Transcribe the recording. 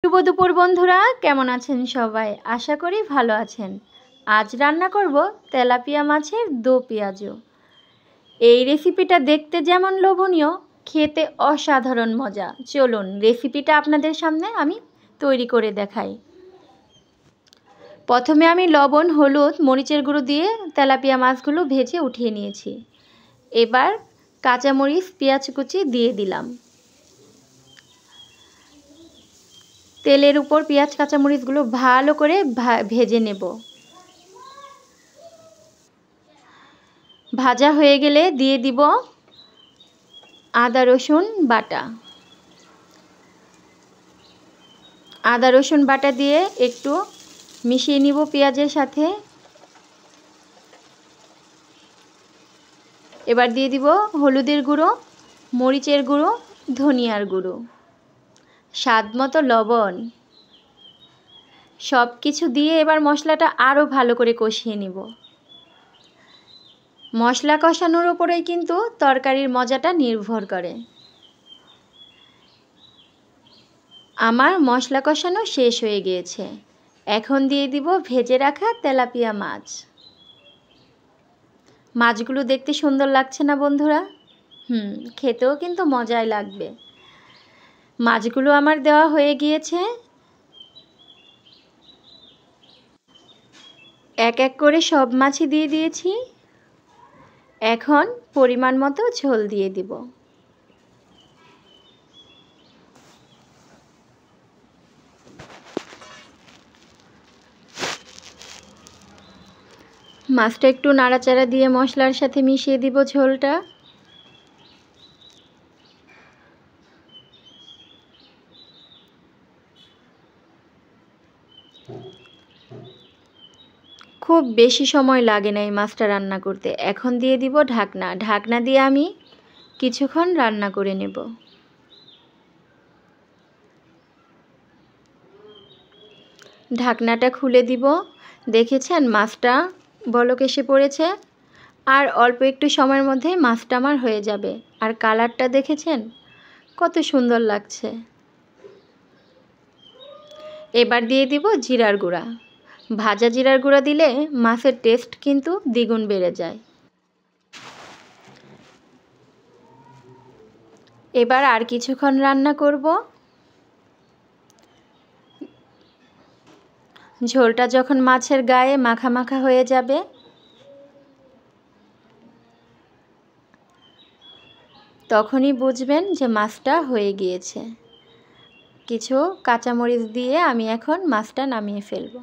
শুভ দুপুর বন্ধুরা, কেমন আছেন সবাই? আশা করি ভালো আছেন। আজ রান্না করব তেলাপিয়া মাছের দো পেঁয়াজু। এই রেসিপিটা দেখতে যেমন লোভনীয়, খেতে অসাধারণ মজা। চলুন রেসিপিটা আপনাদের সামনে আমি তৈরি করে দেখাই। প্রথমে আমি লবণ, হলুদ, মরিচের গুঁড়ো দিয়ে তেলাপিয়া মাছগুলো ভেজে উঠিয়ে নিয়েছি। এবার কাঁচামরিচ, পেঁয়াজ কুচি দিয়ে দিলাম। তেলের উপর পেঁয়াজ কাঁচামরিচগুলো ভালো করে ভেজে নেব। ভাজা হয়ে গেলে দিয়ে দিব আদা রসুন বাটা। আদা রসুন বাটা দিয়ে একটু মিশিয়ে নিব পেঁয়াজের সাথে। এবার দিয়ে দিব হলুদের গুঁড়ো, মরিচের গুঁড়ো, ধনিয়ার গুঁড়ো, স্বাদ মতো লবণ। সব কিছু দিয়ে এবার মশলাটা আরও ভালো করে কষিয়ে নিব। মশলা কষানোর উপরেই কিন্তু তরকারির মজাটা নির্ভর করে। আমার মশলা কষানো শেষ হয়ে গিয়েছে। এখন দিয়ে দিব ভেজে রাখা তেলাপিয়া মাছ। মাছগুলো দেখতে সুন্দর লাগছে না বন্ধুরা? খেতেও কিন্তু মজাই লাগবে। মাছগুলো আমার দেওয়া হয়ে গিয়েছে। এক এক করে সব মাছই দিয়ে দিয়েছি। এখন পরিমাণ মতো ঝোল দিয়ে দিব। মাছটা একটু নাড়াচাড়া দিয়ে মশলার সাথে মিশিয়ে দিব ঝোলটা। খুব বেশি সময় লাগে না এই মাছটা রান্না করতে। এখন দিয়ে দিব ঢাকনা। ঢাকনা দিয়ে আমি কিছুক্ষণ রান্না করে নেব। ঢাকনাটা খুলে দিব। দেখেছেন মাছটা বলক এসে পড়েছে। আর অল্প একটু সময়ের মধ্যে মাছটা আমার হয়ে যাবে। আর কালারটা দেখেছেন কত সুন্দর লাগছে। এবার দিয়ে দিব জিরার গুঁড়া। ভাজা জিরার গুঁড়া দিলে মাছের টেস্ট কিন্তু দ্বিগুণ বেড়ে যায়। এবার আর কিছুক্ষণ রান্না করব। ঝোলটা যখন মাছের গায়ে মাখা মাখা হয়ে যাবে, তখনই বুঝবেন যে মাছটা হয়ে গিয়েছে। কিছু কাঁচামরিচ দিয়ে আমি এখন মাছটা নামিয়ে ফেলব।